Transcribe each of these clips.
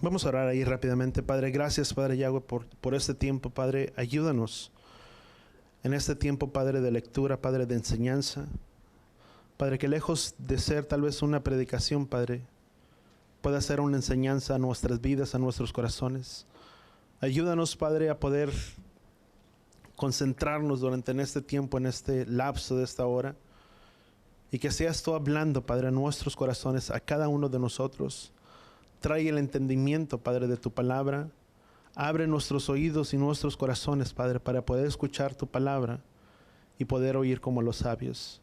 Vamos a orar ahí rápidamente. Padre, gracias, Padre Yahweh, por este tiempo. Padre, ayúdanos en este tiempo, Padre, de lectura, Padre, de enseñanza. Padre, que lejos de ser tal vez una predicación, Padre, pueda ser una enseñanza a nuestras vidas, a nuestros corazones. Ayúdanos, Padre, a poder concentrarnos durante en este tiempo, en este lapso de esta hora. Y que seas tú hablando, Padre, a nuestros corazones, a cada uno de nosotros. Trae el entendimiento, Padre, de tu palabra. Abre nuestros oídos y nuestros corazones, Padre, para poder escuchar tu palabra y poder oír como los sabios.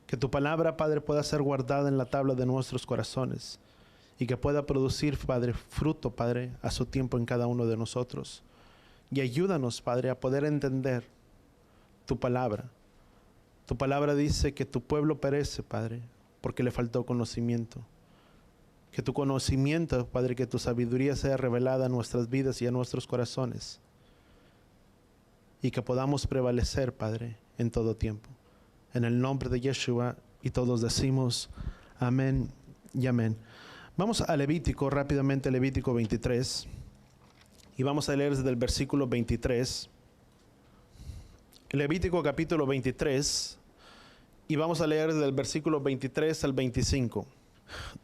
Que tu palabra, Padre, pueda ser guardada en la tabla de nuestros corazones y que pueda producir, Padre, fruto, Padre, a su tiempo en cada uno de nosotros. Y ayúdanos, Padre, a poder entender tu palabra. Tu palabra dice que tu pueblo perece, Padre, porque le faltó conocimiento. Que tu conocimiento, Padre, que tu sabiduría sea revelada a nuestras vidas y a nuestros corazones. Y que podamos prevalecer, Padre, en todo tiempo. En el nombre de Yeshua, y todos decimos amén y amén. Vamos a Levítico, rápidamente, Levítico 23. Y vamos a leer desde el versículo 23. Levítico capítulo 23. Y vamos a leer desde el versículo 23 al 25.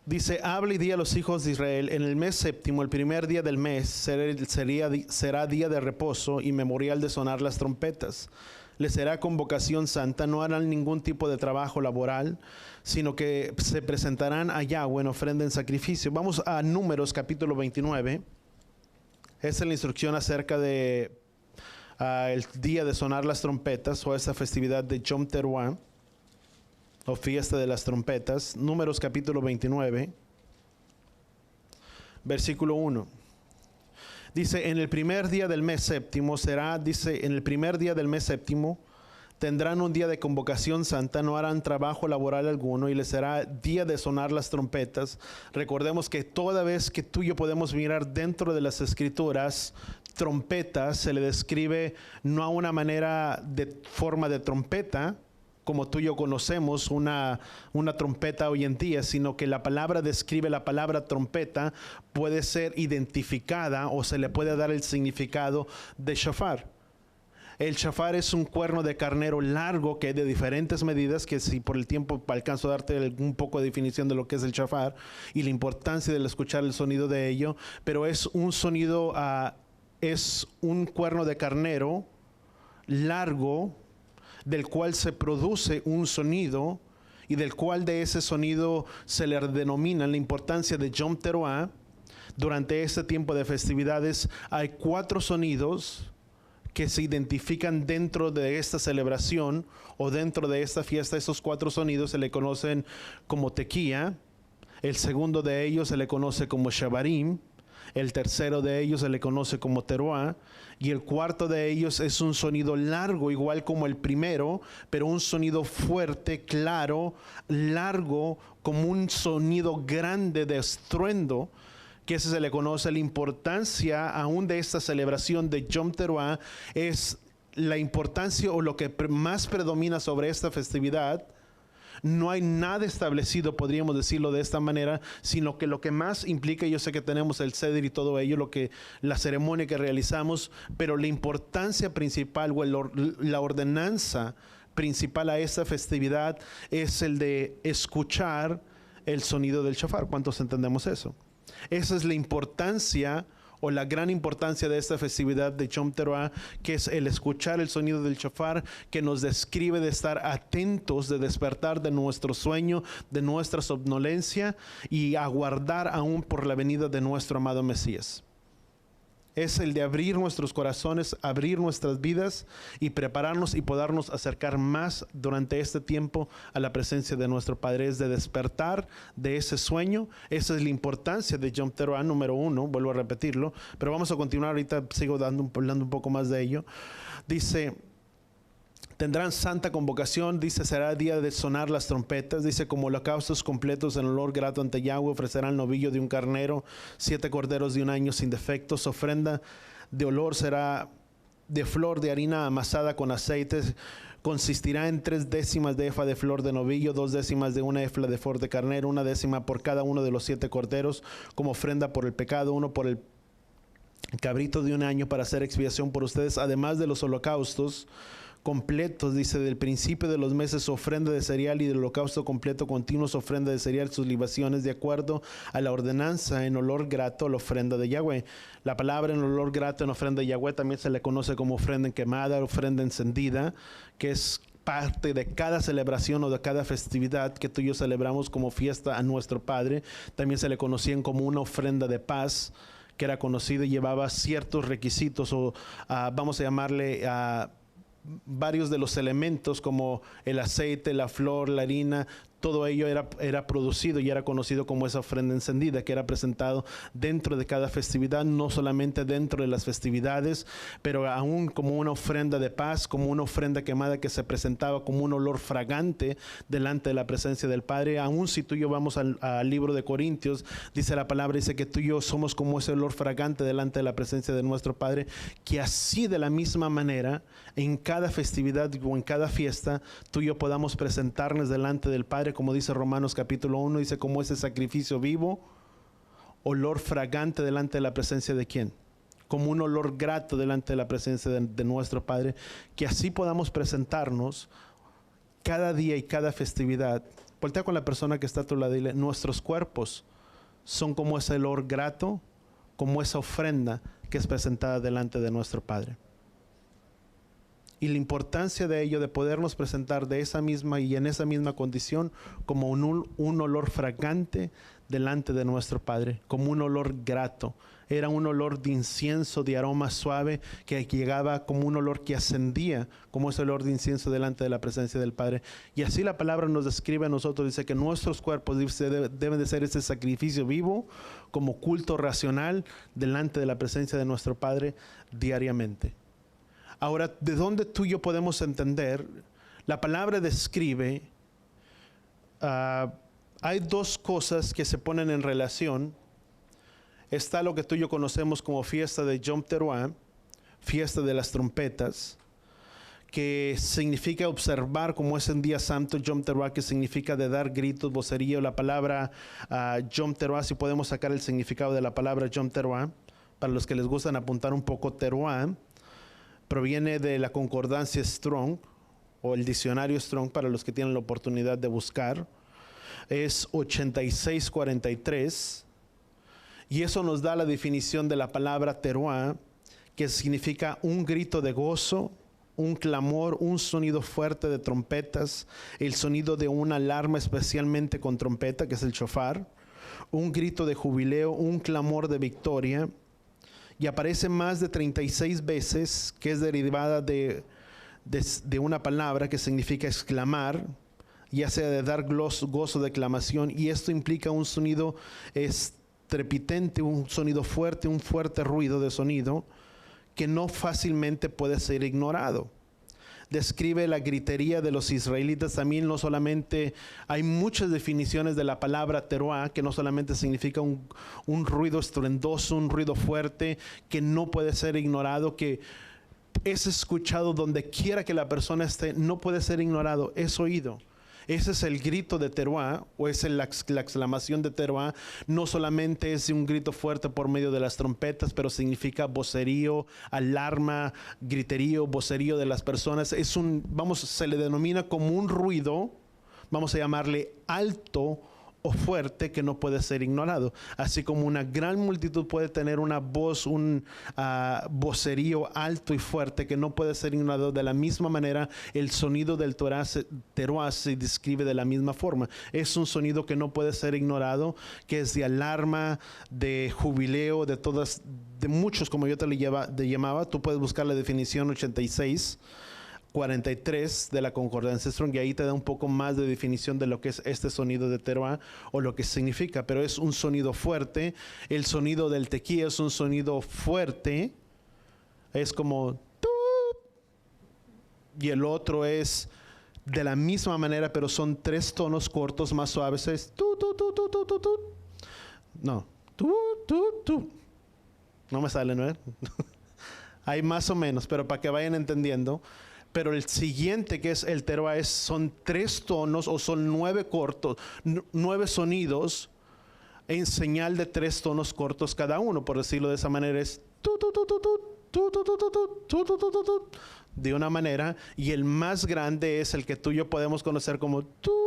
Dice: habla y di a los hijos de Israel, en el mes séptimo, el primer día del mes, será día de reposo y memorial de sonar las trompetas. Les será convocación santa, no harán ningún tipo de trabajo laboral, sino que se presentarán a Yahweh en ofrenda en sacrificio. Vamos a Números capítulo 29. Esa es la instrucción acerca de el día de sonar las trompetas, o esa festividad de Yom Teruah, o fiesta de las trompetas. Números capítulo 29, versículo 1. Dice: en el primer día del mes séptimo en el primer día del mes séptimo tendrán un día de convocación santa, no harán trabajo laboral alguno, y les será día de sonar las trompetas. Recordemos que toda vez que tú y yo podemos mirar dentro de las escrituras, trompetas se le describe no a una manera de forma de trompeta, como tú y yo conocemos una trompeta hoy en día, sino que la palabra describe la palabra trompeta, puede ser identificada o se le puede dar el significado de shofar. El shofar es un cuerno de carnero largo que hay de diferentes medidas, que si por el tiempo alcanzo a darte un poco de definición de lo que es el shofar y la importancia de escuchar el sonido de ello, pero es un sonido, es un cuerno de carnero largo, del cual se produce un sonido y del cual de ese sonido se le denomina la importancia de Yom Teruah. Durante este tiempo de festividades hay 4 sonidos que se identifican dentro de esta celebración o dentro de esta fiesta. Esos 4 sonidos se le conocen como tequía. El segundo de ellos se le conoce como shabarim. El tercero de ellos se le conoce como teruah, y el cuarto de ellos es un sonido largo, igual como el primero, pero un sonido fuerte, claro, largo, como un sonido grande de estruendo, que ese se le conoce. La importancia aún de esta celebración de Yom Teruah es la importancia, o lo que más predomina sobre esta festividad. No hay nada establecido, podríamos decirlo de esta manera, sino que lo que más implica, yo sé que tenemos el ceder y todo ello, la ceremonia que realizamos, pero la importancia principal o la ordenanza principal a esta festividad es el de escuchar el sonido del shofar. ¿Cuántos entendemos eso? Esa es la importancia o la gran importancia de esta festividad de Yom Teruah, que es el escuchar el sonido del shofar, que nos describe de estar atentos, de despertar de nuestro sueño, de nuestra somnolencia, y aguardar aún por la venida de nuestro amado Mesías. Es el de abrir nuestros corazones, abrir nuestras vidas y prepararnos y podernos acercar más durante este tiempo a la presencia de nuestro Padre. Es de despertar de ese sueño. Esa es la importancia de Yom Teruah número 1, vuelvo a repetirlo, pero vamos a continuar ahorita, sigo hablando un poco más de ello. Dice: tendrán santa convocación, dice, será día de sonar las trompetas, dice, como holocaustos completos en olor grato ante Yahweh, ofrecerán novillo de un carnero, 7 corderos de un año sin defectos. Ofrenda de olor será de flor de harina amasada con aceite, consistirá en 3/10 de efa de flor de novillo, 2/10 de una efa de flor de carnero, 1/10 por cada uno de los 7 corderos, como ofrenda por el pecado, uno por el cabrito de un año para hacer expiación por ustedes, además de los holocaustos completos, dice, del principio de los meses, ofrenda de cereal, y del holocausto completo continuo, ofrenda de cereal, sus libaciones, de acuerdo a la ordenanza, en olor grato a la ofrenda de Yahweh. La palabra en olor grato en ofrenda de Yahweh también se le conoce como ofrenda quemada, ofrenda encendida, que es parte de cada celebración o de cada festividad que tú y yo celebramos como fiesta a nuestro Padre. También se le conocían como una ofrenda de paz, que era conocida y llevaba ciertos requisitos, o vamos a llamarle varios de los elementos, como el aceite, la flor, la harina. Todo ello era producido y era conocido como esa ofrenda encendida, que era presentado dentro de cada festividad, no solamente dentro de las festividades, pero aún como una ofrenda de paz, como una ofrenda quemada que se presentaba como un olor fragante delante de la presencia del Padre. Aún si tú y yo vamos al libro de Corintios, dice la palabra, dice que tú y yo somos como ese olor fragante delante de la presencia de nuestro Padre, que así de la misma manera, en cada festividad o en cada fiesta, tú y yo podamos presentarnos delante del Padre, como dice Romanos capítulo 1, dice, como ese sacrificio vivo, olor fragante delante de la presencia de ¿quién? Como un olor grato delante de la presencia de nuestro Padre, que así podamos presentarnos cada día y cada festividad. Voltea con la persona que está a tu lado y dile, nuestros cuerpos son como ese olor grato, como esa ofrenda que es presentada delante de nuestro Padre. Y la importancia de ello, de podernos presentar de esa misma y en esa misma condición, como un olor fragante delante de nuestro Padre, como un olor grato. Era un olor de incienso, de aroma suave, que llegaba como un olor que ascendía, como ese olor de incienso delante de la presencia del Padre. Y así la palabra nos describe a nosotros, dice que nuestros cuerpos deben de ser ese sacrificio vivo, como culto racional delante de la presencia de nuestro Padre diariamente. Ahora, ¿de dónde tú y yo podemos entender? La palabra describe, hay dos cosas que se ponen en relación. Está lo que tú y yo conocemos como fiesta de Yom Teruah, fiesta de las trompetas, que significa observar como es un día santo, Yom Teruah, que significa de dar gritos, vocerío. La palabra Yom Teruah, si podemos sacar el significado de la palabra Yom Teruah, para los que les gustan apuntar un poco, Teruah proviene de la concordancia Strong, o el diccionario Strong, para los que tienen la oportunidad de buscar. Es 8643, y eso nos da la definición de la palabra teruah, que significa un grito de gozo, un clamor, un sonido fuerte de trompetas, el sonido de una alarma especialmente con trompeta, que es el shofar, un grito de jubileo, un clamor de victoria. Y aparece más de 36 veces, que es derivada de una palabra que significa exclamar, ya sea de dar gozo de exclamación, y esto implica un sonido estrepitante, un sonido fuerte, un fuerte ruido de sonido que no fácilmente puede ser ignorado. Describe la gritería de los israelitas también. No solamente, hay muchas definiciones de la palabra teruah, que no solamente significa un ruido estruendoso, un ruido fuerte que no puede ser ignorado, que es escuchado donde quiera que la persona esté, no puede ser ignorado, es oído. Ese es el grito de teruah, o es la exclamación de teruah. No solamente es un grito fuerte por medio de las trompetas, pero significa vocerío, alarma, griterío, vocerío de las personas. Se le denomina como un ruido, vamos a llamarle alto o fuerte, que no puede ser ignorado. Así como una gran multitud puede tener una voz, un vocerío alto y fuerte que no puede ser ignorado, de la misma manera el sonido del teruah se describe de la misma forma. Es un sonido que no puede ser ignorado, que es de alarma, de jubileo, de muchos, como yo te le llamaba. Tú puedes buscar la definición 8643 de la concordancia Strong, y ahí te da un poco más de definición de lo que es este sonido de teruah, o lo que significa. Pero es un sonido fuerte. El sonido del tequía es un sonido fuerte, es como tup, y el otro es de la misma manera, pero son 3 tonos cortos más suaves. Es tu, tu, tu, tu, tu, tu, tu. No, tu, tu, tu. No me sale, ¿no? Hay más o menos, pero para que vayan entendiendo. Pero el siguiente, que es el teroa, son 3 tonos o son 9 cortos, 9 sonidos en señal de 3 tonos cortos cada uno, por decirlo de esa manera. Es tu, tu, tu, tu, tu, tu, tu, tu, tu, tu, tu, tu, tu, tu, de una manera, y el más grande es el que tú y yo podemos conocer como tu,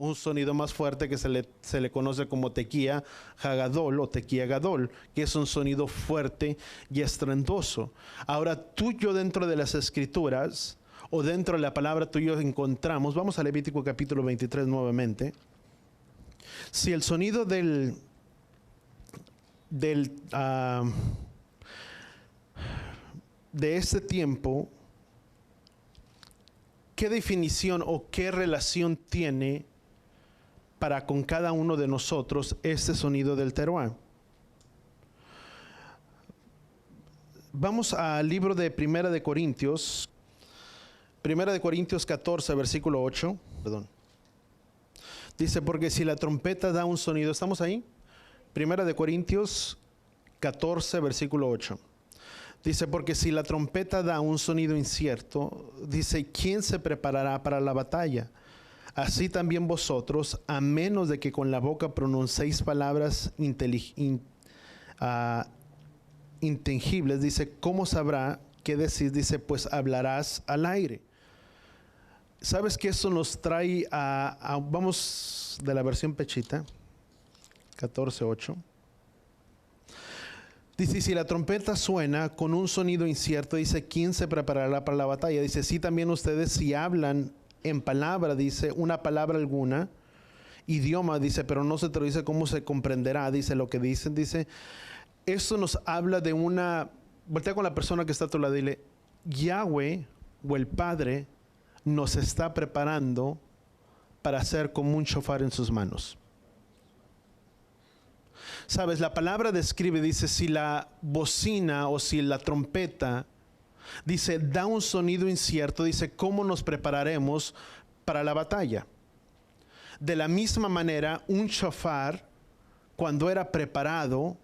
un sonido más fuerte que se le conoce como tequía jagadol o tequía gadol, que es un sonido fuerte y estruendoso. Ahora, tú y yo dentro de las escrituras o dentro de la palabra tú y yo encontramos, vamos a Levítico capítulo 23 nuevamente. Si el sonido de este tiempo, ¿qué definición o qué relación tiene para con cada uno de nosotros este sonido del teroa? Vamos al libro de Primera de Corintios 14, versículo 8. Dice, porque si la trompeta da un sonido, ¿estamos ahí? Primera de Corintios 14, versículo 8. Dice, porque si la trompeta da un sonido incierto, dice, ¿quién se preparará para la batalla? Así también vosotros, a menos de que con la boca pronunciéis palabras intangibles, dice, ¿cómo sabrá qué decir? Dice, pues hablarás al aire. ¿Sabes que eso nos trae vamos de la versión Pechita, 14:8? Dice, si la trompeta suena con un sonido incierto, dice, ¿quién se preparará para la batalla? Dice, sí, también ustedes si hablan en palabra, dice, una palabra alguna, idioma, dice, pero no se te lo dice cómo se comprenderá, dice lo que dicen, dice, esto nos habla de voltea con la persona que está a tu lado, dile, Yahweh o el Padre nos está preparando para ser como un shofar en sus manos. Sabes, la palabra describe, dice, si la bocina o si la trompeta, dice, da un sonido incierto, dice, ¿cómo nos prepararemos para la batalla? De la misma manera, un shofar, cuando era preparado,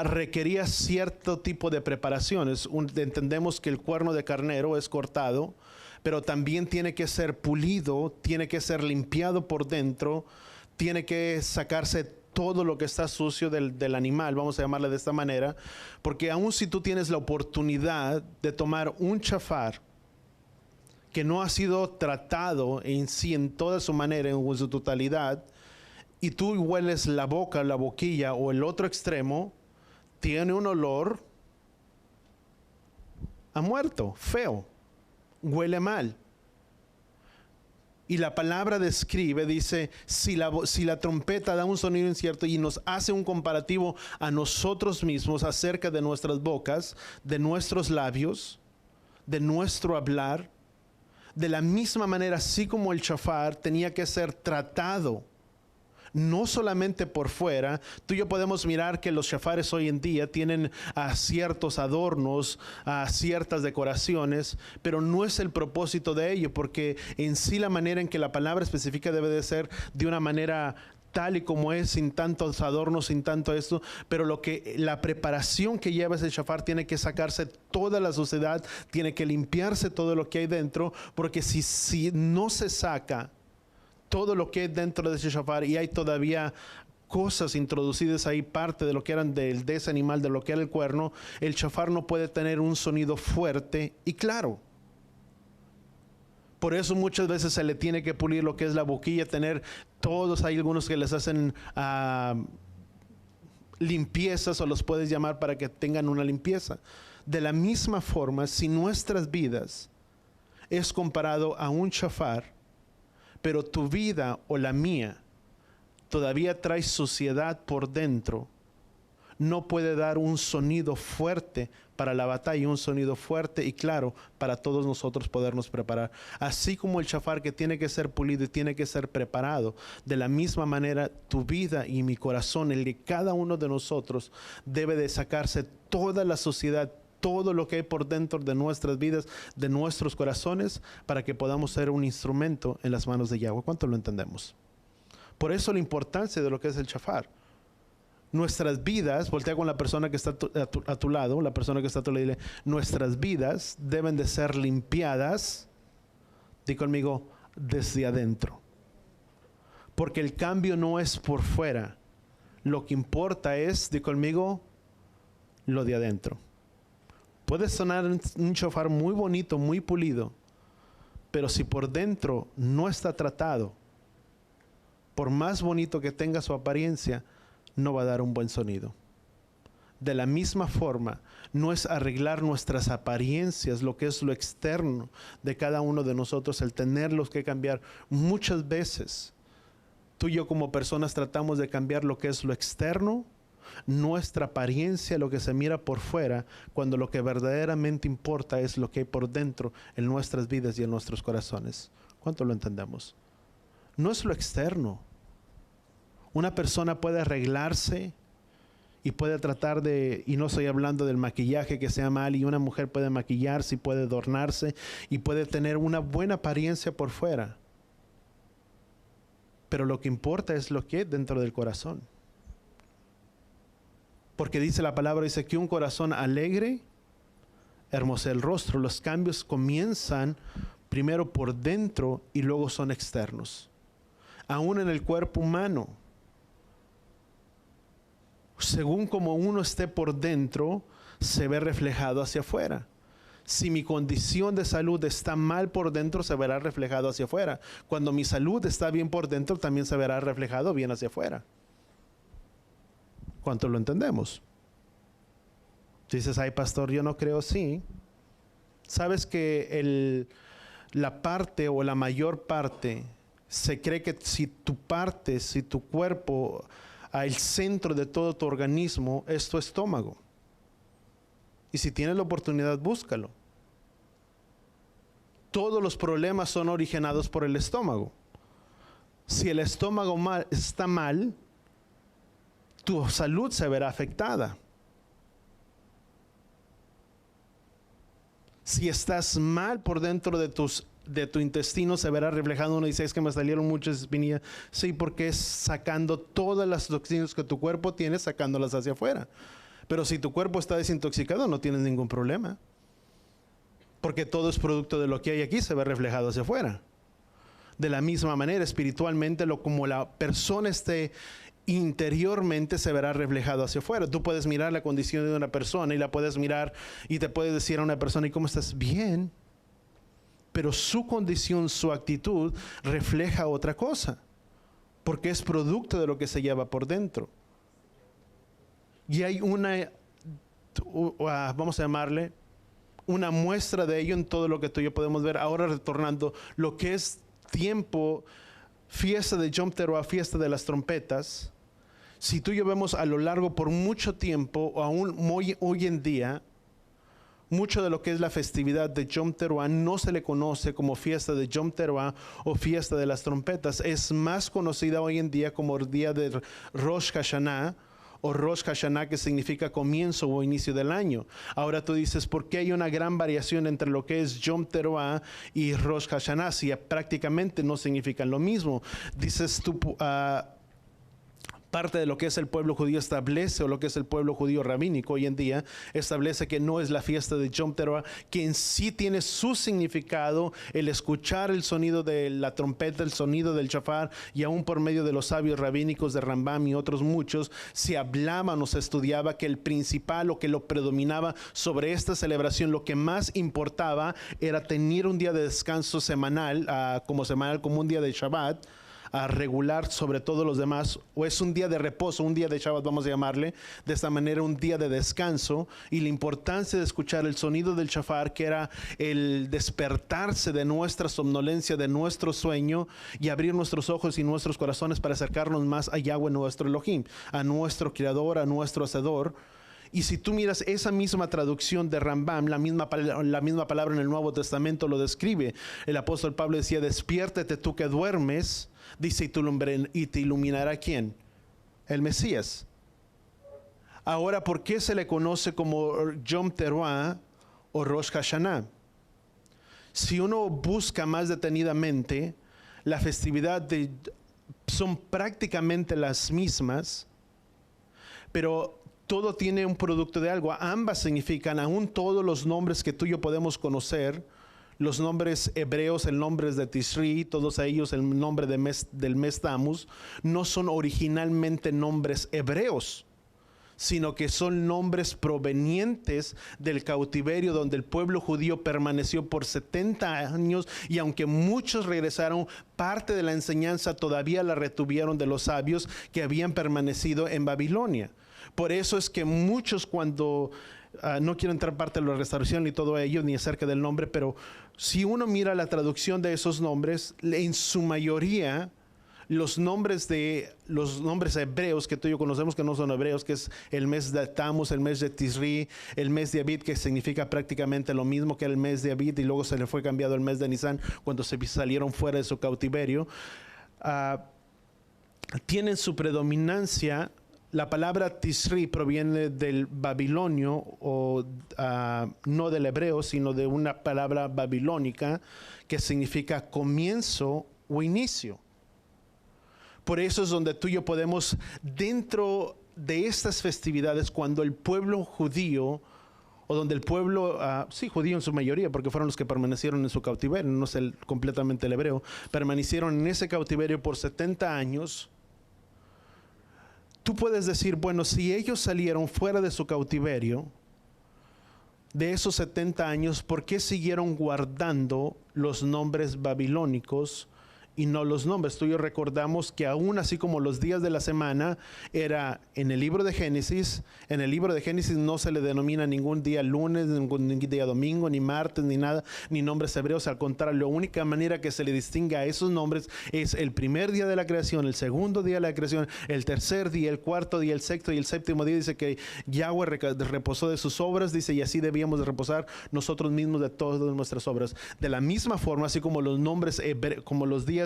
requería cierto tipo de preparaciones. Entendemos que el cuerno de carnero es cortado, pero también tiene que ser pulido, tiene que ser limpiado por dentro, tiene que sacarse todo lo que está sucio del animal, vamos a llamarle de esta manera, porque aun si tú tienes la oportunidad de tomar un shofar que no ha sido tratado en sí, en toda su manera, en su totalidad, y tú hueles la boca, la boquilla o el otro extremo, tiene un olor a muerto, feo, huele mal. Y la palabra describe, dice, si la trompeta da un sonido incierto y nos hace un comparativo a nosotros mismos acerca de nuestras bocas, de nuestros labios, de nuestro hablar, de la misma manera, así como el shofar tenía que ser tratado, no solamente por fuera. Tú y yo podemos mirar que los shofares hoy en día tienen ciertos adornos, ciertas decoraciones, pero no es el propósito de ello, porque en sí la manera en que la palabra específica debe de ser de una manera tal y como es, sin tantos adornos, sin tanto esto, pero la preparación que lleva ese shofar tiene que sacarse toda la suciedad, tiene que limpiarse todo lo que hay dentro, porque si no se saca todo lo que hay dentro de ese shofar y hay todavía cosas introducidas ahí, parte de lo que eran de ese animal, de lo que era el cuerno, el shofar no puede tener un sonido fuerte y claro. Por eso muchas veces se le tiene que pulir lo que es la boquilla, hay algunos que les hacen limpiezas o los puedes llamar para que tengan una limpieza. De la misma forma, si nuestras vidas es comparado a un shofar, pero tu vida o la mía todavía trae suciedad por dentro, no puede dar un sonido fuerte para la batalla, un sonido fuerte y claro para todos nosotros podernos preparar. Así como el shofar que tiene que ser pulido y tiene que ser preparado, de la misma manera tu vida y mi corazón, el de cada uno de nosotros, debe de sacarse toda la suciedad, todo lo que hay por dentro de nuestras vidas, de nuestros corazones, para que podamos ser un instrumento en las manos de Yahweh. ¿Cuánto lo entendemos? Por eso la importancia de lo que es el shofar. nuestras vidas, voltea con la persona que está a tu lado, la persona que está a tu lado, dile, nuestras vidas deben de ser limpiadas, di conmigo, desde adentro. Porque el cambio no es por fuera. Lo que importa es, di conmigo, lo de adentro. Puede sonar un shofar muy bonito, muy pulido, pero si por dentro no está tratado, por más bonito que tenga su apariencia, no va a dar un buen sonido. De la misma forma, no es arreglar nuestras apariencias, lo que es lo externo de cada uno de nosotros, el tenerlos que cambiar. Muchas veces, tú y yo como personas tratamos de cambiar lo que es lo externo, nuestra apariencia, lo que se mira por fuera, cuando lo que verdaderamente importa es lo que hay por dentro en nuestras vidas y en nuestros corazones. ¿Cuánto lo entendemos? No es lo externo. Una persona puede arreglarse y puede tratar de, y no estoy hablando del maquillaje que sea mal, y una mujer puede maquillarse y puede adornarse y puede tener una buena apariencia por fuera. Pero lo que importa es lo que hay dentro del corazón. Porque dice la palabra, dice que un corazón alegre hermosea el rostro. Los cambios comienzan primero por dentro y luego son externos. Aún en el cuerpo humano, según como uno esté por dentro, se ve reflejado hacia afuera. Si mi condición de salud está mal por dentro, se verá reflejado hacia afuera. Cuando mi salud está bien por dentro, también se verá reflejado bien hacia afuera. ¿Cuánto lo entendemos? Dices, ay pastor, yo no creo. Sí. Sabes que la parte o la mayor parte, se cree que si tu cuerpo, el centro de todo tu organismo es tu estómago. Y si tienes la oportunidad, búscalo. Todos los problemas son originados por el estómago. Si el estómago está mal, tu salud se verá afectada. Si estás mal por dentro de tu intestino, se verá reflejado. Uno dice, es que me salieron muchas espinillas. Sí, porque es sacando todas las toxinas que tu cuerpo tiene, sacándolas hacia afuera. Pero si tu cuerpo está desintoxicado, no tienes ningún problema. Porque todo es producto de lo que hay aquí, se ve reflejado hacia afuera. De la misma manera, espiritualmente, como la persona esté interiormente, se verá reflejado hacia afuera. Tú puedes mirar la condición de una persona y la puedes mirar y te puedes decir a una persona, ¿y cómo estás? Bien. Pero su condición, su actitud refleja otra cosa. Porque es producto de lo que se lleva por dentro. Y hay vamos a llamarle, una muestra de ello en todo lo que tú y yo podemos ver. Ahora retornando, lo que es tiempo, fiesta de Yom Teruah, fiesta de las trompetas. Si tú y yo vemos a lo largo por mucho tiempo, o aún hoy en día, mucho de lo que es la festividad de Yom Teruah no se le conoce como fiesta de Yom Teruah o fiesta de las trompetas. Es más conocida hoy en día como el día de Rosh Hashanah, o Rosh Hashanah, que significa comienzo o inicio del año. Ahora tú dices, ¿por qué hay una gran variación entre lo que es Yom Teruah y Rosh Hashanah? Si prácticamente no significan lo mismo. Dices tú, parte de lo que es el pueblo judío establece, o lo que es el pueblo judío rabínico hoy en día, establece que no es la fiesta de Yom Teruah, que en sí tiene su significado, el escuchar el sonido de la trompeta, el sonido del shofar, y aún por medio de los sabios rabínicos de Rambam y otros muchos, se hablaban o se estudiaba que el principal o que lo predominaba sobre esta celebración, lo que más importaba era tener un día de descanso semanal, como un día de Shabbat, a regular sobre todos los demás, o es un día de reposo, un día de Shabbat, vamos a llamarle, de esta manera un día de descanso, y la importancia de escuchar el sonido del shofar, que era el despertarse de nuestra somnolencia, de nuestro sueño, y abrir nuestros ojos y nuestros corazones para acercarnos más a Yahweh, nuestro Elohim, a nuestro Creador, a nuestro Hacedor. Y si tú miras esa misma traducción de Rambam, la misma palabra en el Nuevo Testamento lo describe. El apóstol Pablo decía, despiértate tú que duermes, dice, y te iluminará ¿quién? El Mesías. Ahora, ¿por qué se le conoce como Yom Teruah o Rosh Hashanah? Si uno busca más detenidamente, la festividad son prácticamente las mismas, pero todo tiene un producto de algo. Ambas significan, aún todos los nombres que tú y yo podemos conocer, los nombres hebreos, el nombre de Tishri, todos ellos el nombre del mes Tammuz, no son originalmente nombres hebreos, sino que son nombres provenientes del cautiverio donde el pueblo judío permaneció por 70 años, y aunque muchos regresaron, parte de la enseñanza todavía la retuvieron de los sabios que habían permanecido en Babilonia. Por eso es que muchos, cuando no quiero entrar parte de la restauración ni todo ello, ni acerca del nombre, pero si uno mira la traducción de esos nombres, en su mayoría los nombres hebreos que tú y yo conocemos, que no son hebreos, que es el mes de Tammuz, el mes de Tishri, el mes de Abid, que significa prácticamente lo mismo que el mes de Abid, y luego se le fue cambiado el mes de Nisan cuando se salieron fuera de su cautiverio, tienen su predominancia. La palabra Tishri proviene del babilonio, o no del hebreo, sino de una palabra babilónica que significa comienzo o inicio. Por eso es donde tú y yo podemos, dentro de estas festividades, cuando el pueblo judío, o donde el pueblo, judío en su mayoría, porque fueron los que permanecieron en su cautiverio, no es completamente el hebreo, permanecieron en ese cautiverio por 70 años, tú puedes decir, bueno, si ellos salieron fuera de su cautiverio, de esos 70 años, ¿por qué siguieron guardando los nombres babilónicos y no los nombres? Tú y yo recordamos que aún así como los días de la semana era en el libro de Génesis, en el libro de Génesis no se le denomina ningún día lunes, ningún día domingo, ni martes, ni nada, ni nombres hebreos. Al contrario, la única manera que se le distingue a esos nombres es el primer día de la creación, el segundo día de la creación, el tercer día, el cuarto día, el sexto y el séptimo día. Dice que Yahweh reposó de sus obras, dice, y así debíamos de reposar nosotros mismos de todas nuestras obras. De la misma forma, así como los nombres como los días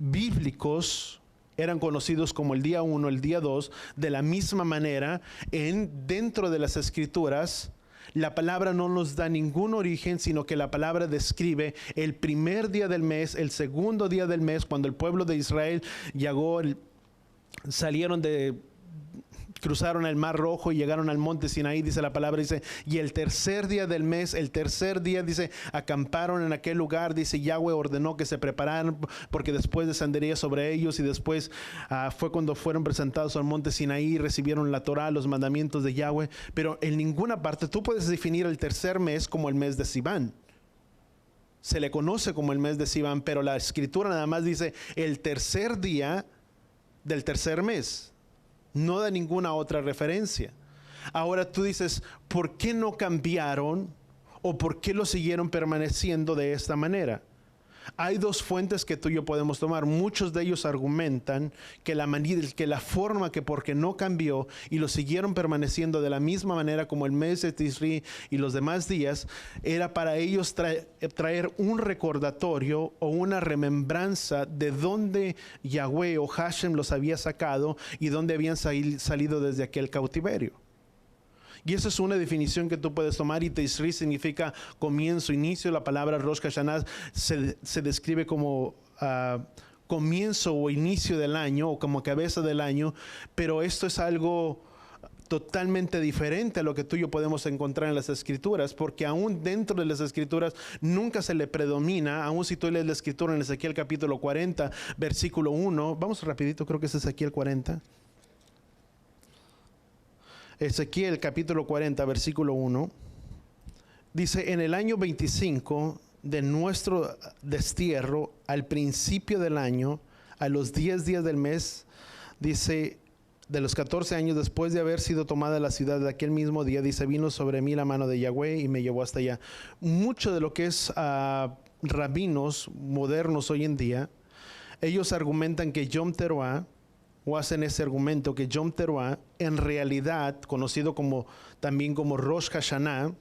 bíblicos eran conocidos como el día 1, el día 2, de la misma manera, dentro de las escrituras, la palabra no nos da ningún origen, sino que la palabra describe el primer día del mes, el segundo día del mes, cuando el pueblo de Israel cruzaron el Mar Rojo y llegaron al monte Sinaí, dice la palabra, dice, y el tercer día del mes, el tercer día, dice, acamparon en aquel lugar, dice, Yahweh ordenó que se prepararan, porque después descendería sobre ellos, y después fue cuando fueron presentados al monte Sinaí, recibieron la Torah, los mandamientos de Yahweh. Pero en ninguna parte tú puedes definir el tercer mes como el mes de Sivan. Se le conoce como el mes de Sivan, pero la escritura nada más dice el tercer día del tercer mes. No da ninguna otra referencia. Ahora tú dices, ¿por qué no cambiaron o por qué lo siguieron permaneciendo de esta manera? Hay dos fuentes que tú y yo podemos tomar. Muchos de ellos argumentan que la forma que porque no cambió y lo siguieron permaneciendo de la misma manera como el mes de Tishri y los demás días, era para ellos traer un recordatorio o una remembranza de dónde Yahweh o Hashem los había sacado y dónde habían salido desde aquel cautiverio. Y esa es una definición que tú puedes tomar, y Tishri significa comienzo, inicio. La palabra Rosh Hashanah se describe como comienzo o inicio del año, o como cabeza del año, pero esto es algo totalmente diferente a lo que tú y yo podemos encontrar en las escrituras, porque aún dentro de las escrituras nunca se le predomina. Aún si tú lees la escritura en Ezequiel capítulo 40, versículo 1, vamos rapidito, creo que es Ezequiel 40. Ezequiel capítulo 40, versículo 1, dice, en el año 25 de nuestro destierro, al principio del año, a los 10 días del mes, dice, de los 14 años después de haber sido tomada la ciudad, de aquel mismo día, dice, vino sobre mí la mano de Yahweh y me llevó hasta allá. Mucho de lo que es rabinos modernos hoy en día, ellos argumentan que Yom Teruah, o hacen ese argumento que Yom Teruah, en realidad, conocido también como Rosh Hashanah,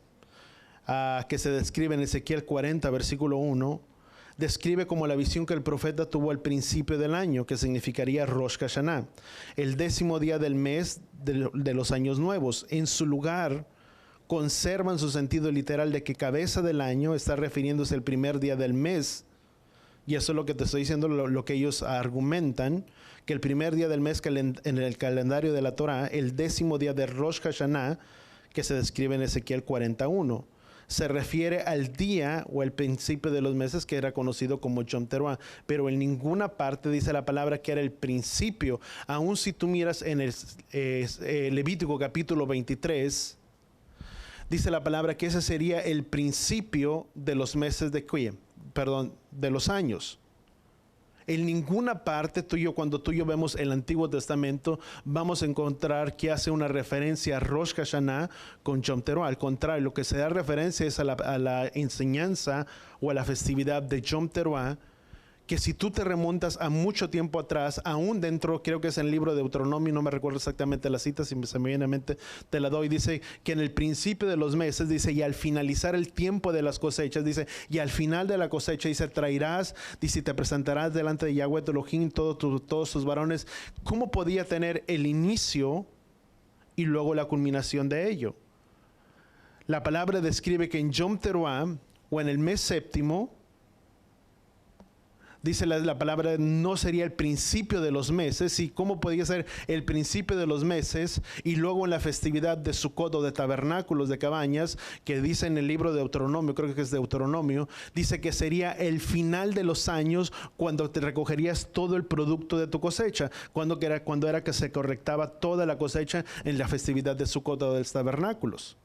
que se describe en Ezequiel 40, versículo 1, describe como la visión que el profeta tuvo al principio del año, que significaría Rosh Hashanah, el 10º día del mes de los años nuevos. En su lugar, conservan su sentido literal de que cabeza del año está refiriéndose al primer día del mes, Y eso es lo que te estoy diciendo, lo que ellos argumentan, que el primer día del mes en el calendario de la Torah, el 10º día de Rosh Hashanah, que se describe en Ezequiel 41, se refiere al día o el principio de los meses que era conocido como Yom Teruah, pero en ninguna parte dice la palabra que era el principio. Aún si tú miras en el Levítico capítulo 23, dice la palabra que ese sería el principio de los meses de los años. En ninguna parte cuando tú y yo vemos el Antiguo Testamento, vamos a encontrar que hace una referencia a Rosh Hashanah con Yom Teruah. Al contrario, lo que se da referencia es a la enseñanza o a la festividad de Yom Teruah, que si tú te remontas a mucho tiempo atrás, aún dentro, creo que es en el libro de Deuteronomio, no me recuerdo exactamente la cita, si se me viene a mente, te la doy, dice que en el principio de los meses, dice, y al finalizar el tiempo de las cosechas, dice, y al final de la cosecha, dice, traerás, dice, te presentarás delante de Yahweh tu Elohim, todos tus varones. ¿Cómo podía tener el inicio y luego la culminación de ello? La palabra describe que en Yom Teruah, o en el mes séptimo, dice la palabra, no sería el principio de los meses. ¿Y cómo podía ser el principio de los meses? Y luego en la festividad de Sukkot o de tabernáculos, de cabañas, que dice en el libro de Deuteronomio, creo que es Deuteronomio, dice que sería el final de los años cuando te recogerías todo el producto de tu cosecha, cuando era que se correctaba toda la cosecha en la festividad de Sukkot o de los tabernáculos.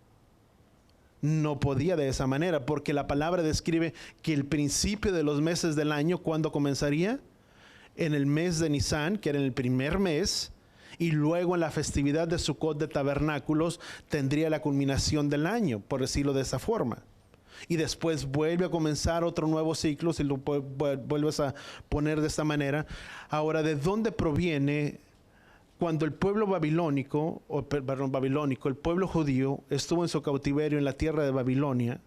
No podía de esa manera, porque la palabra describe que el principio de los meses del año, ¿cuándo comenzaría? En el mes de Nisan, que era en el primer mes, y luego en la festividad de Sukkot de tabernáculos tendría la culminación del año, por decirlo de esa forma. Y después vuelve a comenzar otro nuevo ciclo, si lo vuelves a poner de esta manera. Ahora, ¿de dónde proviene? Cuando el pueblo babilónico, el pueblo judío estuvo en su cautiverio en la tierra de Babilonia,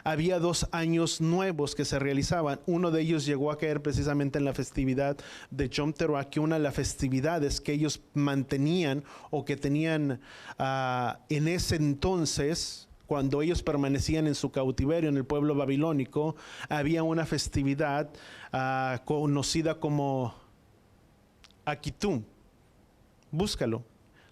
había 2 años nuevos que se realizaban. Uno de ellos llegó a caer precisamente en la festividad de Yom Teruah, que una de las festividades que ellos mantenían o que tenían en ese entonces, cuando ellos permanecían en su cautiverio en el pueblo babilónico, había una festividad conocida como Akitum. Búscalo.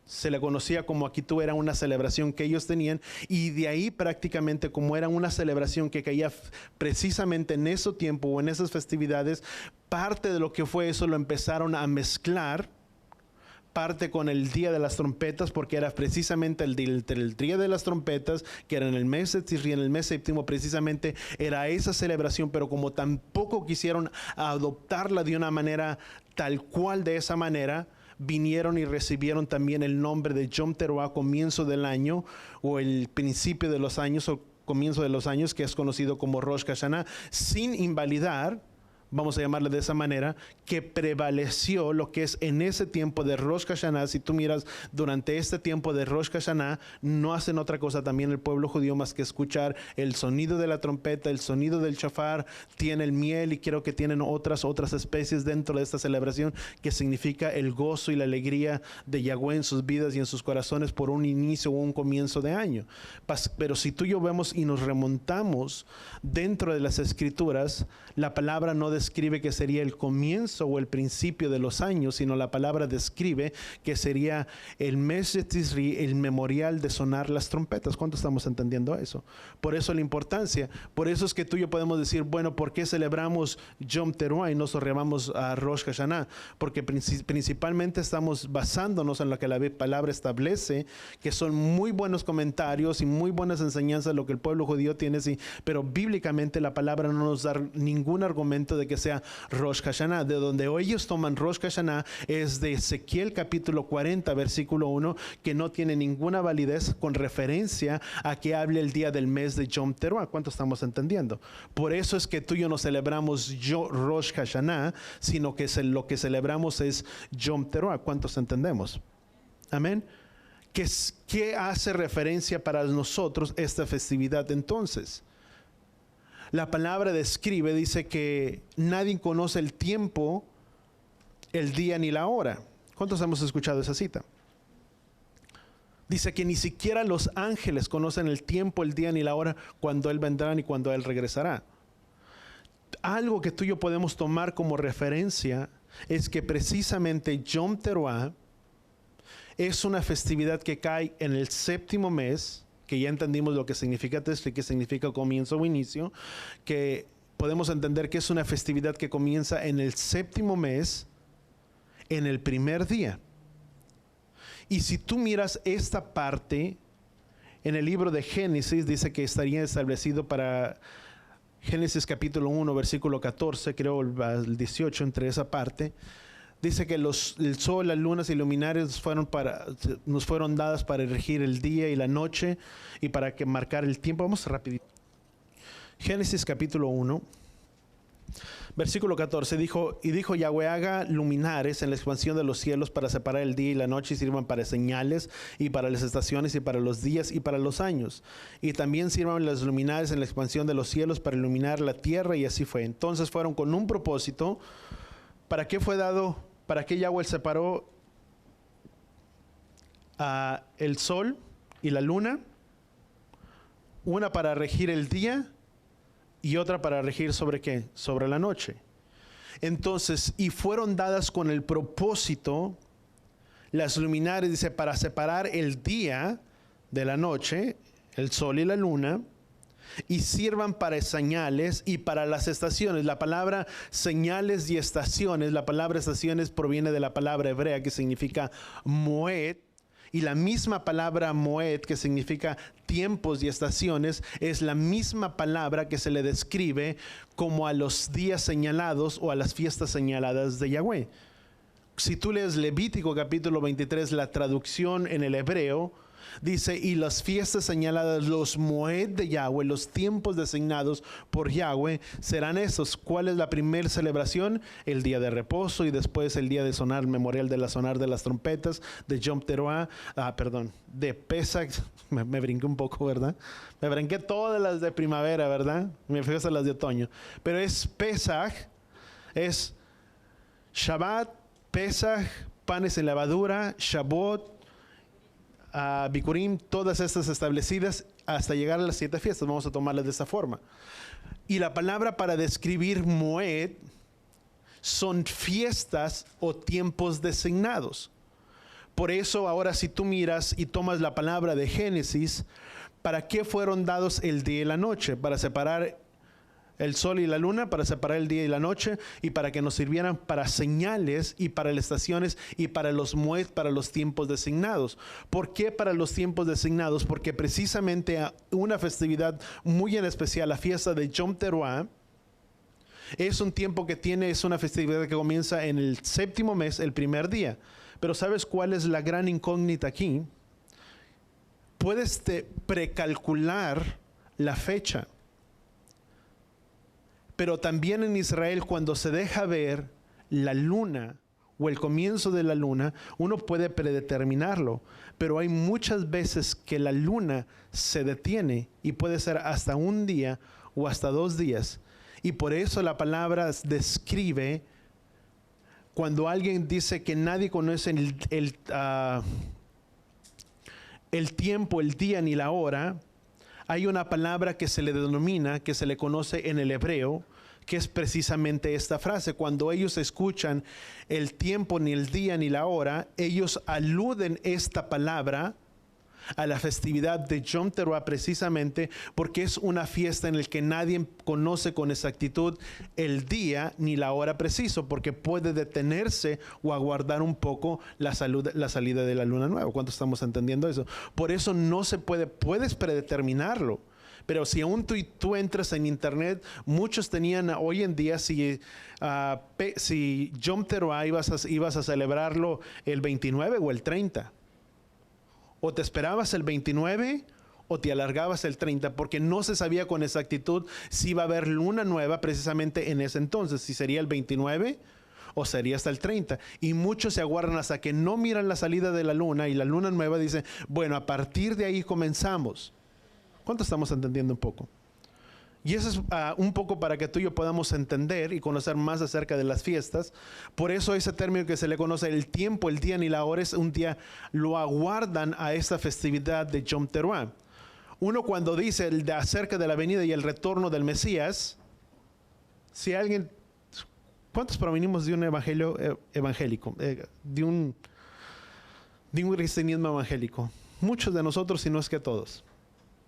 Se le conocía como Akitu, era una celebración que ellos tenían, y de ahí prácticamente, como era una celebración que caía precisamente en ese tiempo o en esas festividades, parte de lo que fue eso lo empezaron a mezclar, parte con el Día de las Trompetas, porque era precisamente el Día de las Trompetas, que era en el mes de Tisri, en el mes séptimo, precisamente era esa celebración, pero como tampoco quisieron adoptarla de una manera tal cual, de esa manera, vinieron y recibieron también el nombre de Yom Teruah, comienzo del año, o el principio de los años, o comienzo de los años, que es conocido como Rosh Hashanah, sin invalidar, vamos a llamarle de esa manera, que prevaleció lo que es en ese tiempo de Rosh Hashanah. Si tú miras, durante este tiempo de Rosh Hashanah, no hacen otra cosa también el pueblo judío más que escuchar el sonido de la trompeta, el sonido del shofar, tiene el miel, y creo que tienen otras especies dentro de esta celebración, que significa el gozo y la alegría de Yahweh en sus vidas y en sus corazones por un inicio o un comienzo de año. Pero si tú y yo vemos y nos remontamos dentro de las escrituras, la palabra no describe que sería el comienzo o el principio de los años, sino la palabra describe que sería el mes de Tisri, el memorial de sonar las trompetas. ¿Cuánto estamos entendiendo eso? Por eso la importancia, por eso es que tú y yo podemos decir, bueno, ¿por qué celebramos Yom Teruah y no celebramos a Rosh Hashanah? Porque principalmente estamos basándonos en lo que la palabra establece, que son muy buenos comentarios y muy buenas enseñanzas lo que el pueblo judío tiene, sí, pero bíblicamente la palabra no nos da ningún argumento de que sea Rosh Hashanah. De donde ellos toman Rosh Hashanah es de Ezequiel capítulo 40 versículo 1, que no tiene ninguna validez con referencia a que hable el día del mes de Yom Teruah. ¿Cuánto estamos entendiendo? Por eso es que tú y yo no celebramos Rosh Hashanah, sino que lo que celebramos es Yom Teruah. ¿Cuántos entendemos? Amén. ¿Qué hace referencia para nosotros esta festividad entonces? La palabra describe, dice que nadie conoce el tiempo, el día ni la hora. ¿Cuántos hemos escuchado esa cita? Dice que ni siquiera los ángeles conocen el tiempo, el día ni la hora, cuando Él vendrá ni cuando Él regresará. algo que tú y yo podemos tomar como referencia es que precisamente Yom Teruah es una festividad que cae en el séptimo mes, que ya entendimos lo que significa Teshri, que significa comienzo o inicio, que podemos entender que es una festividad que comienza en el séptimo mes, en el primer día. Y si tú miras esta parte, en el libro de Génesis dice que estaría establecido para Génesis capítulo 1, versículo 14, creo el 18, entre esa parte. Dice que el sol, las lunas y luminares nos fueron dadas para regir el día y la noche y para que marcar el tiempo. Vamos rapidito. Génesis capítulo 1, versículo 14, dijo Yahweh, haga luminares en la expansión de los cielos para separar el día y la noche y sirvan para señales y para las estaciones y para los días y para los años. Y también sirvan las luminares en la expansión de los cielos para iluminar la tierra, y así fue. Entonces fueron con un propósito. ¿Para qué fue dado? ¿Para qué Yahweh separó el sol y la luna? Una para regir el día y otra para regir ¿sobre qué? Sobre la noche. Entonces, y fueron dadas con el propósito, las luminares, dice, para separar el día de la noche, el sol y la luna, y sirvan para señales y para las estaciones. La palabra señales y estaciones, la palabra estaciones proviene de la palabra hebrea que significa moed, y la misma palabra moed, que significa tiempos y estaciones, es la misma palabra que se le describe como a los días señalados o a las fiestas señaladas de Yahweh. Si tú lees Levítico capítulo 23, la traducción en el hebreo dice, y las fiestas señaladas, los moed de Yahweh, los tiempos designados por Yahweh, serán estos. ¿Cuál es la primera celebración? El día de reposo, y después el día de sonar, memorial de la sonar de las trompetas, de Yom Teruah, de Pesach. Me brinqué un poco, ¿verdad? Me brinqué todas las de primavera, ¿verdad? Me fui hasta las de otoño. Pero es Pesach, es Shabbat, Pesach, panes en levadura, Shavuot, Bikurim, todas estas establecidas hasta llegar a las 7 fiestas. Vamos a tomarlas de esta forma. Y la palabra para describir Moed son fiestas o tiempos designados. Por eso ahora, si tú miras y tomas la palabra de Génesis, ¿para qué fueron dados el día y la noche? Para separar el sol y la luna, para separar el día y la noche, y para que nos sirvieran para señales y para las estaciones y para los moed, para los tiempos designados. ¿Por qué para los tiempos designados? Porque precisamente una festividad muy en especial, la fiesta de Yom Teruah, es un tiempo que es una festividad que comienza en el séptimo mes, el primer día. Pero ¿sabes cuál es la gran incógnita aquí? Puedes precalcular la fecha. Pero también en Israel, cuando se deja ver la luna o el comienzo de la luna, uno puede predeterminarlo. Pero hay muchas veces que la luna se detiene y puede ser hasta un día o hasta 2 días. Y por eso la palabra describe, cuando alguien dice que nadie conoce el tiempo, el día ni la hora, hay una palabra que se le denomina, que se le conoce en el hebreo, que es precisamente esta frase. Cuando ellos escuchan el tiempo, ni el día, ni la hora, ellos aluden esta palabra a la festividad de Yom Teruah, precisamente porque es una fiesta en la que nadie conoce con exactitud el día ni la hora preciso, porque puede detenerse o aguardar un poco la salida de la luna nueva. ¿Cuánto estamos entendiendo eso? Por eso no se puedes predeterminarlo. Pero si aún tú entras en internet, muchos tenían hoy en día, si Yom Teruah ibas a celebrarlo el 29 o el 30. O te esperabas el 29 o te alargabas el 30, porque no se sabía con exactitud si iba a haber luna nueva precisamente en ese entonces, si sería el 29 o sería hasta el 30. Y muchos se aguardan hasta que no miran la salida de la luna y la luna nueva, dicen, bueno, a partir de ahí comenzamos. ¿Cuánto estamos entendiendo un poco? Y eso es un poco para que tú y yo podamos entender y conocer más acerca de las fiestas. Por eso ese término que se le conoce el tiempo, el día ni la hora, es un día, lo aguardan a esta festividad de Yom Teruah. Uno cuando dice acerca de la venida y el retorno del Mesías, Si alguien, ¿cuántos provenimos de un evangelio evangélico? De un cristianismo evangélico. Muchos de nosotros, si no es que todos.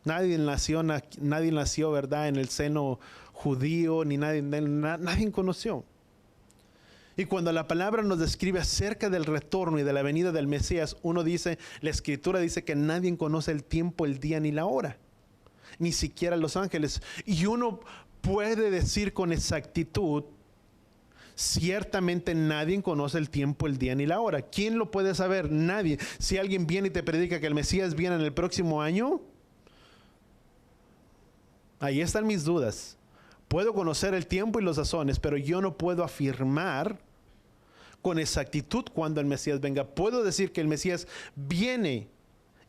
Nadie nació, ¿verdad?, en el seno judío, ni nadie conoció. Y cuando la palabra nos describe acerca del retorno y de la venida del Mesías, la Escritura dice que nadie conoce el tiempo, el día ni la hora, ni siquiera los ángeles. Y uno puede decir con exactitud, ciertamente nadie conoce el tiempo, el día ni la hora. ¿Quién lo puede saber? Nadie. Si alguien viene y te predica que el Mesías viene en el próximo año, ahí están mis dudas. Puedo conocer el tiempo y los sazones, pero yo no puedo afirmar con exactitud cuando el Mesías venga. Puedo decir que el Mesías viene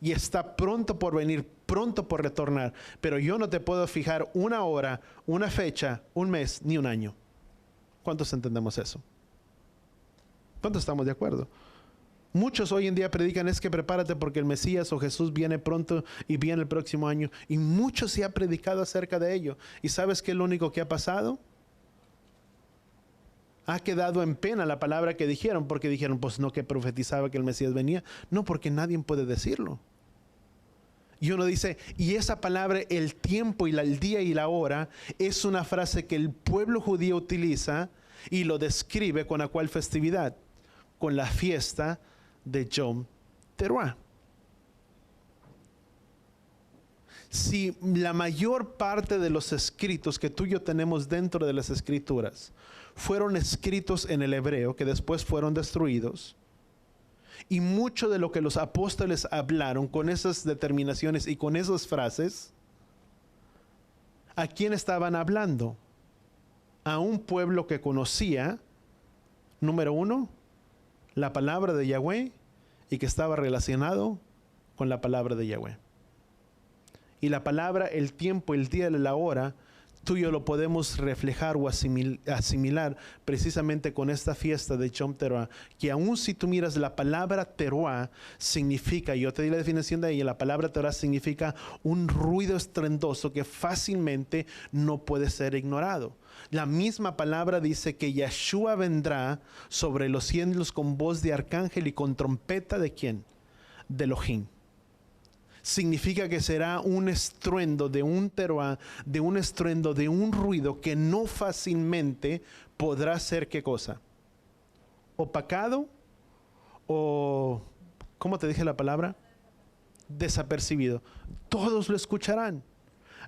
y está pronto por venir, pronto por retornar, pero yo no te puedo fijar una hora, una fecha, un mes, ni un año. ¿Cuántos entendemos eso? ¿Cuántos estamos de acuerdo? Muchos hoy en día predican es que prepárate porque el Mesías o Jesús viene pronto y viene el próximo año. Y mucho se ha predicado acerca de ello. ¿Y sabes qué es lo único que ha pasado? Ha quedado en pena la palabra que dijeron, porque dijeron, pues no, que profetizaba que el Mesías venía. No, porque nadie puede decirlo. Y uno dice, y esa palabra, el tiempo y el día y la hora, es una frase que el pueblo judío utiliza y lo describe con la cual festividad, con la fiesta de Yom Teruah. Si la mayor parte de los escritos que tú y yo tenemos dentro de las Escrituras fueron escritos en el hebreo, que después fueron destruidos, y mucho de lo que los apóstoles hablaron con esas determinaciones y con esas frases, ¿a quién estaban hablando? A un pueblo que conocía, número uno, la palabra de Yahweh, y que estaba relacionado con la palabra de Yahweh. Y la palabra, el tiempo, el día y la hora, tú y yo lo podemos reflejar o asimilar precisamente con esta fiesta de Yom Teruah, que aun si tú miras la palabra Teruah, significa, yo te di la definición de ella, la palabra Teruah significa un ruido estruendoso que fácilmente no puede ser ignorado. La misma palabra dice que Yeshua vendrá sobre los cielos con voz de arcángel y con trompeta ¿de quién? De Elohim. Significa que será un estruendo de un teruah, de un estruendo, de un ruido que no fácilmente podrá ser ¿qué cosa? Opacado o, ¿cómo te dije la palabra? Desapercibido. Todos lo escucharán.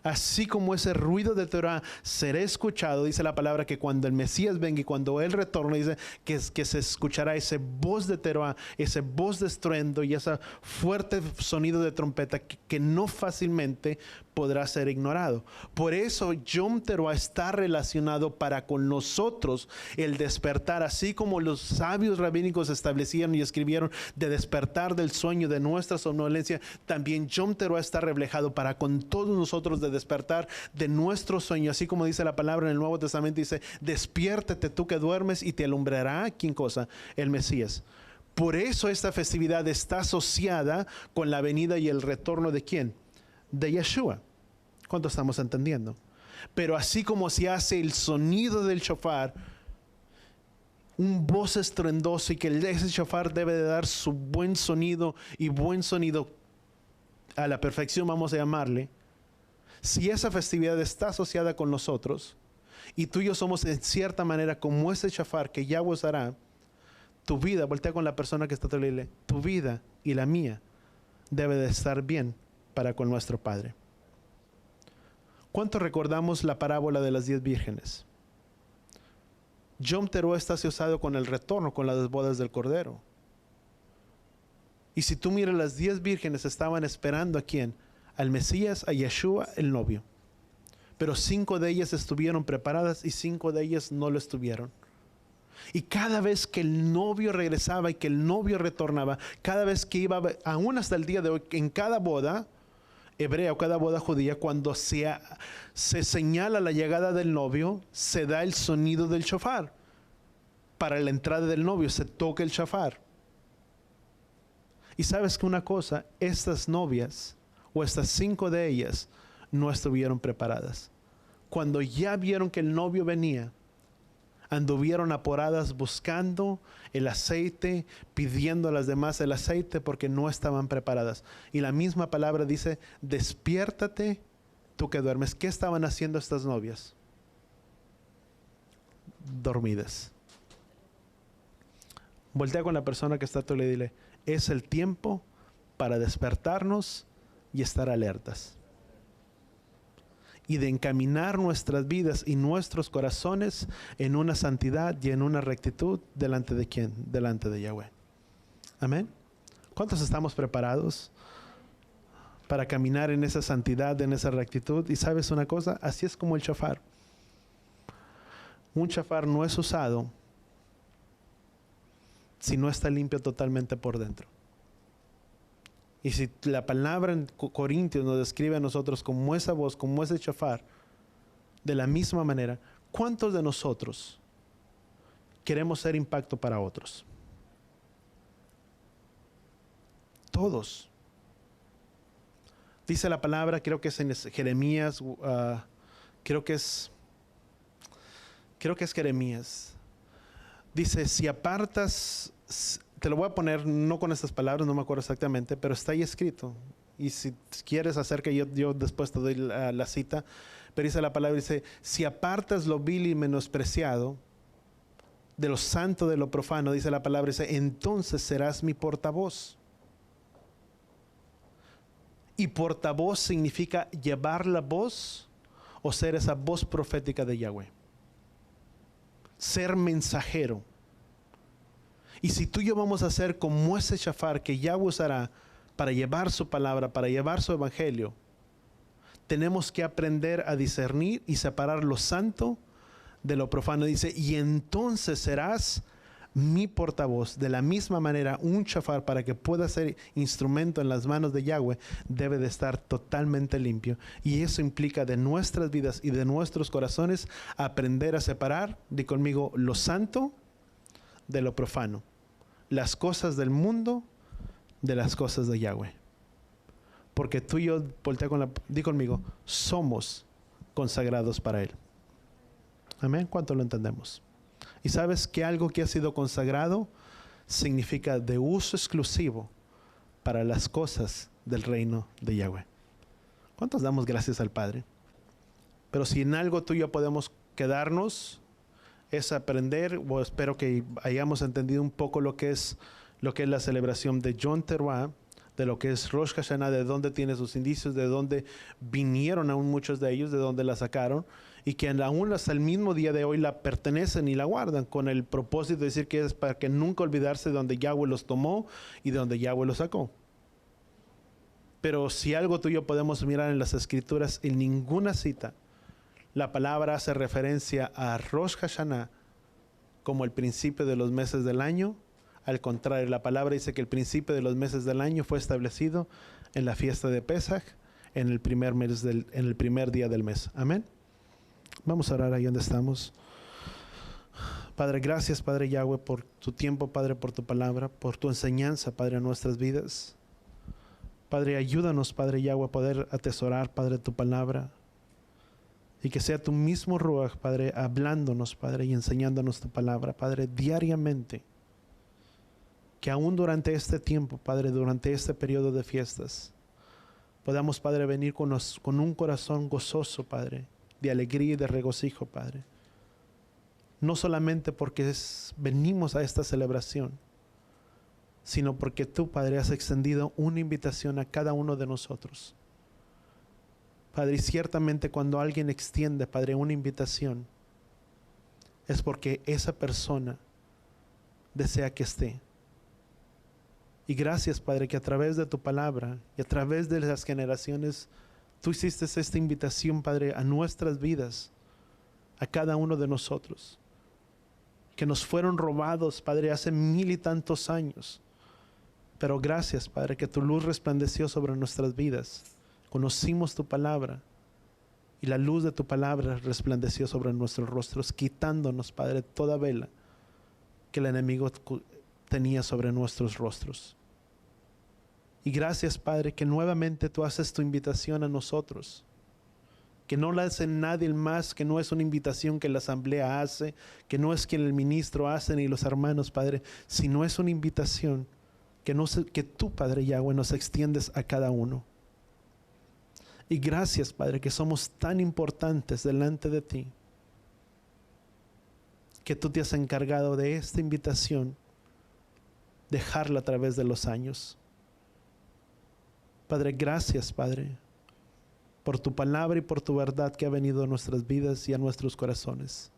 Así como ese ruido de Teruah será escuchado, dice la palabra que cuando el Mesías venga y cuando Él retorne, dice que se escuchará ese voz de Teruah, ese voz de estruendo y ese fuerte sonido de trompeta que no fácilmente podrá ser ignorado. Por eso Yom Teruah está relacionado para con nosotros el despertar, así como los sabios rabínicos establecieron y escribieron de despertar del sueño de nuestra somnolencia. También Yom Teruah está reflejado para con todos nosotros de despertar de nuestro sueño, así como dice la palabra en el Nuevo Testamento, dice, despiértate tú que duermes y te alumbrará, ¿quién cosa? El Mesías. Por eso esta festividad está asociada con la venida y el retorno ¿de quién? De Yeshua. ¿Cuánto estamos entendiendo? Pero así como se hace el sonido del shofar, un voz estruendoso, y que ese shofar debe de dar su buen sonido y buen sonido a la perfección, vamos a llamarle. Si esa festividad está asociada con nosotros y tú y yo somos en cierta manera como ese shofar que Yahweh usará, tu vida, voltea con la persona que está a tu lado, tu vida y la mía debe de estar bien para con nuestro Padre. ¿Cuánto recordamos la parábola de las 10 vírgenes? Yom Teruah está asociado con el retorno, con las bodas del Cordero. Y si tú miras, las 10 vírgenes estaban esperando ¿a quién? Al Mesías, a Yeshua, el novio. Pero 5 de ellas estuvieron preparadas y 5 de ellas no lo estuvieron. Y cada vez que el novio regresaba y que el novio retornaba, cada vez que iba, aún hasta el día de hoy, en cada boda hebrea o cada boda judía, cuando se señala la llegada del novio, se da el sonido del shofar. Para la entrada del novio se toca el shofar. Y sabes que una cosa, estas novias, o estas 5 de ellas, no estuvieron preparadas. Cuando ya vieron que el novio venía, Anduvieron apuradas buscando el aceite, pidiendo a las demás el aceite porque no estaban preparadas. Y la misma palabra dice, despiértate tú que duermes. ¿Qué estaban haciendo estas novias? Dormidas. Voltea con la persona que está a tu lado y dile, es el tiempo para despertarnos y estar alertas. Y de encaminar nuestras vidas y nuestros corazones en una santidad y en una rectitud delante de ¿quién? Delante de Yahweh. Amén. ¿Cuántos estamos preparados para caminar en esa santidad, en esa rectitud? Y sabes una cosa, así es como el shofar. Un shofar no es usado si no está limpio totalmente por dentro. Y si la palabra en Corintios nos describe a nosotros como esa voz, como ese shofar, de la misma manera, ¿cuántos de nosotros queremos ser impacto para otros? Todos. Dice la palabra, creo que es en Jeremías, creo que es Jeremías. Dice, si apartas, te lo voy a poner no con estas palabras, no me acuerdo exactamente, pero está ahí escrito. Y si quieres hacer que yo después te doy la cita, pero dice la palabra, dice, si apartas lo vil y menospreciado de lo santo de lo profano, dice la palabra, dice, entonces serás mi portavoz. Y portavoz significa llevar la voz o ser esa voz profética de Yahweh. Ser mensajero. Y si tú y yo vamos a ser como ese shofar que Yahweh usará para llevar su palabra, para llevar su evangelio, tenemos que aprender a discernir y separar lo santo de lo profano. Dice, y entonces serás mi portavoz. De la misma manera, un shofar para que pueda ser instrumento en las manos de Yahweh debe de estar totalmente limpio. Y eso implica de nuestras vidas y de nuestros corazones aprender a separar, di conmigo, lo santo de lo profano, las cosas del mundo de las cosas de Yahweh. Porque tú y yo, di conmigo, somos consagrados para Él. Amén. ¿Cuánto lo entendemos? Y sabes que algo que ha sido consagrado significa de uso exclusivo para las cosas del reino de Yahweh. ¿Cuántos damos gracias al Padre? Pero si en algo tú y yo podemos quedarnos, es aprender, o espero que hayamos entendido un poco lo que es la celebración de Yom Teruah, de lo que es Rosh Hashanah, de dónde tiene sus indicios, de dónde vinieron aún muchos de ellos, de dónde la sacaron, y que aún hasta el mismo día de hoy la pertenecen y la guardan, con el propósito de decir que es para que nunca olvidarse de donde Yahweh los tomó y de donde Yahweh los sacó. Pero si algo tú y yo podemos mirar en las Escrituras, en ninguna cita la palabra hace referencia a Rosh Hashanah como el principio de los meses del año. Al contrario, la palabra dice que el principio de los meses del año fue establecido en la fiesta de Pesaj, en el primer día del mes. Amén. Vamos a orar ahí donde estamos. Padre, gracias, Padre Yahweh, por tu tiempo, Padre, por tu palabra, por tu enseñanza, Padre, a nuestras vidas. Padre, ayúdanos, Padre Yahweh, a poder atesorar, Padre, tu palabra. Y que sea tu mismo Ruach, Padre, hablándonos, Padre, y enseñándonos tu palabra, Padre, diariamente. Que aún durante este tiempo, Padre, durante este periodo de fiestas, podamos, Padre, venir con un corazón gozoso, Padre, de alegría y de regocijo, Padre. No solamente porque venimos a esta celebración, sino porque tú, Padre, has extendido una invitación a cada uno de nosotros. Padre, y ciertamente cuando alguien extiende, Padre, una invitación, es porque esa persona desea que esté. Y gracias, Padre, que a través de tu palabra y a través de las generaciones, tú hiciste esta invitación, Padre, a nuestras vidas, a cada uno de nosotros, que nos fueron robados, Padre, hace 1000 y tantos años. Pero gracias, Padre, que tu luz resplandeció sobre nuestras vidas. Conocimos tu palabra y la luz de tu palabra resplandeció sobre nuestros rostros, quitándonos, Padre, toda vela que el enemigo tenía sobre nuestros rostros. Y gracias, Padre, que nuevamente tú haces tu invitación a nosotros que no la hace nadie más, que no es una invitación que la asamblea hace, que no es que el ministro hace ni los hermanos, Padre, sino es una invitación que tú, Padre Yahweh, nos extiendes a cada uno. Y gracias, Padre, que somos tan importantes delante de ti, que tú te has encargado de esta invitación, dejarla a través de los años. Padre, gracias, Padre, por tu palabra y por tu verdad que ha venido a nuestras vidas y a nuestros corazones.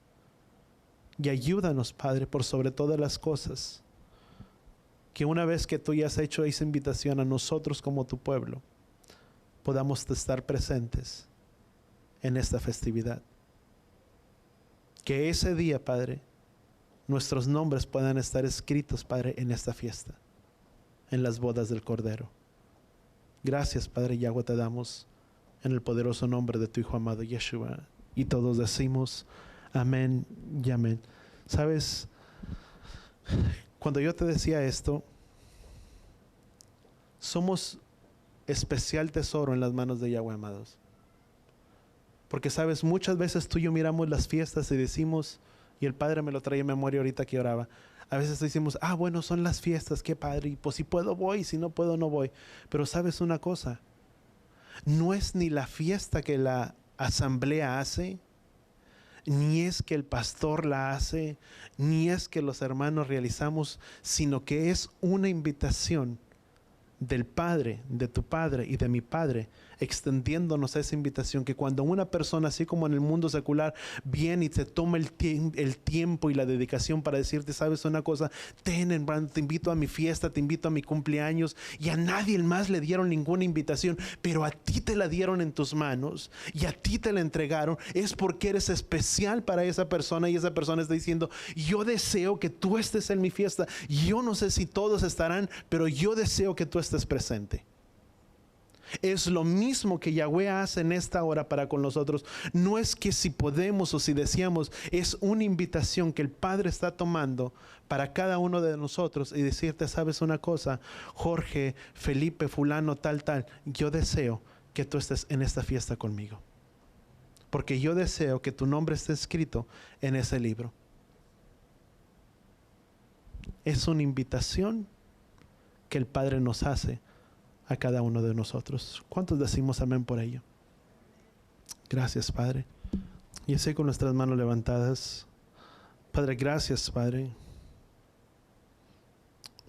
Y ayúdanos, Padre, por sobre todas las cosas, que una vez que tú ya has hecho esa invitación a nosotros como tu pueblo, podamos estar presentes en esta festividad. Que ese día, Padre, nuestros nombres puedan estar escritos, Padre, en esta fiesta, en las bodas del Cordero. Gracias, Padre Yahweh, te damos en el poderoso nombre de tu Hijo amado Yeshua. Y todos decimos amén y amén. ¿Sabes? Cuando yo te decía esto, somos especial tesoro en las manos de Yahweh, amados. Porque sabes, muchas veces tú y yo miramos las fiestas y decimos, y el Padre me lo trae en memoria ahorita que oraba, a veces decimos, bueno, son las fiestas, qué padre, y pues si puedo voy, si no puedo no voy. Pero sabes una cosa, no es ni la fiesta que la asamblea hace, ni es que el pastor la hace, ni es que los hermanos realizamos, sino que es una invitación del Padre, de tu Padre y de mi Padre, extendiéndonos esa invitación, que cuando una persona, así como en el mundo secular, viene y se toma el tiempo y la dedicación para decirte, sabes una cosa, te invito a mi fiesta, te invito a mi cumpleaños, y a nadie más le dieron ninguna invitación, pero a ti te la dieron en tus manos y a ti te la entregaron, es porque eres especial para esa persona, y esa persona está diciendo, yo deseo que tú estés en mi fiesta. Yo no sé si todos estarán, pero yo deseo que tú estés presente. Es lo mismo que Yahweh hace en esta hora para con nosotros. No es que si podemos o si deseamos, es una invitación que el Padre está tomando para cada uno de nosotros y decirte, sabes una cosa, Jorge, Felipe, fulano, tal, yo deseo que tú estés en esta fiesta conmigo, porque yo deseo que tu nombre esté escrito en ese libro. Es una invitación que el Padre nos hace a cada uno de nosotros. ¿Cuántos decimos amén por ello? Gracias, Padre. Y así con nuestras manos levantadas, Padre, gracias, Padre,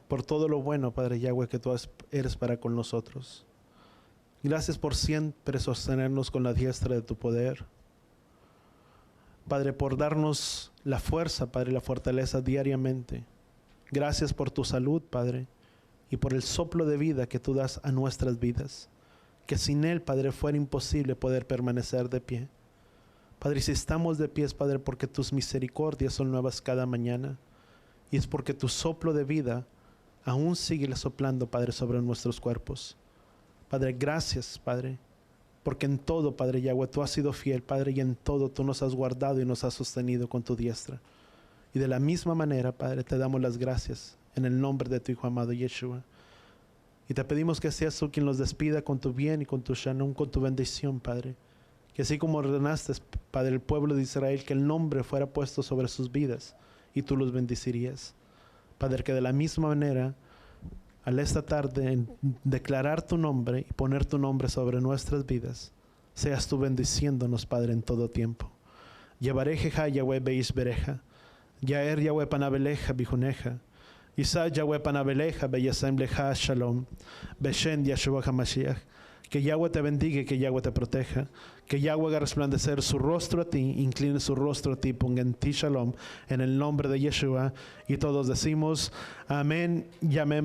por todo lo bueno, Padre Yahweh, que tú eres para con nosotros. Gracias por siempre sostenernos con la diestra de tu poder. Padre, por darnos la fuerza, Padre, la fortaleza diariamente. Gracias por tu salud, Padre, y por el soplo de vida que tú das a nuestras vidas, que sin él, Padre, fuera imposible poder permanecer de pie. Padre, si estamos de pie, Padre, porque tus misericordias son nuevas cada mañana, y es porque tu soplo de vida aún sigue soplando, Padre, sobre nuestros cuerpos. Padre, gracias, Padre, porque en todo, Padre Yahweh, tú has sido fiel, Padre, y en todo tú nos has guardado y nos has sostenido con tu diestra. Y de la misma manera, Padre, te damos las gracias en el nombre de tu Hijo amado Yeshua. Y te pedimos que seas tú quien los despida con tu bien y con tu shalom, con tu bendición, Padre. Que así como ordenaste, Padre, el pueblo de Israel, que el nombre fuera puesto sobre sus vidas y tú los bendecirías. Padre, que de la misma manera, al esta tarde, en declarar tu nombre y poner tu nombre sobre nuestras vidas, seas tú bendiciéndonos, Padre, en todo tiempo. Yevarejeja Yahweh beish bereja, Yaer Yahweh panabeleja bijuneja, Isa Yahweh panabeleja beyasem leja shalom, Beshen Yahshua HaMashiach. Que Yahweh te bendiga y que Yahweh te proteja. Que Yahweh haga resplandecer su rostro a ti, incline su rostro a ti, ponga en ti shalom, en el nombre de Yeshua. Y todos decimos amén y amén.